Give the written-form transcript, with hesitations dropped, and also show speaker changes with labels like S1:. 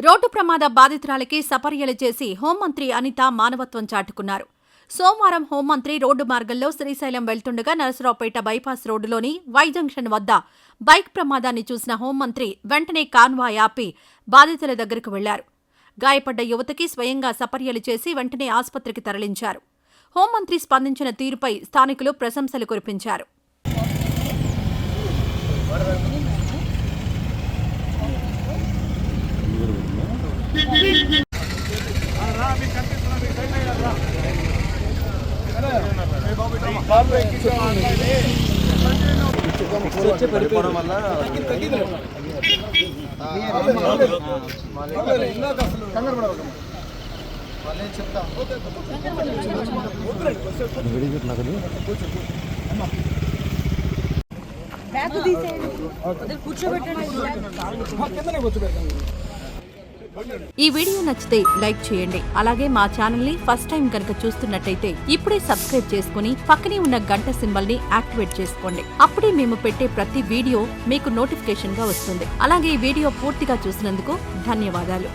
S1: Road ప్రమాద బాధితురాలికి సపర్యలు చేసి హోంమంత్రి అనిత మానవత్వం చాటుకున్నారు. సోమవారం హోంమంత్రి రోడ్డు మార్గంలో శ్రీశైలం వెళ్తుండగా నరసరావుపేట బైపాస్ రోడ్డులోని వై జంక్షన్ వద్ద బైక్ ప్రమాదాన్ని చూసిన హోంమంత్రి వెంటనే కాన్వాయ్ ఆపి బాధితుల దగ్గరకు వెళ్లారు. గాయపడ్డ యువతికి స్వయంగా సపర్యలు చేసి వెంటనే ఆసుపత్రికి తరలించారు. హోంమంత్రి స్పందించిన తీరుపై స్థానికులు ప్రశంసలు కురిపించారు. ఈ వీడియో నచ్చితే లైక్ చేయండి. అలాగే మా ఛానల్ ని ఫస్ట్ టైం కనుక చూస్తున్నట్టయితే ఇప్పుడే సబ్స్క్రైబ్ చేసుకుని పక్కనే ఉన్న గంట సింబల్ ని యాక్టివేట్ చేసుకోండి. అప్పుడే మేము పెట్టే ప్రతి వీడియో మీకు నోటిఫికేషన్ గా వస్తుంది. అలాగే ఈ వీడియో పూర్తిగా చూసినందుకు ధన్యవాదాలు.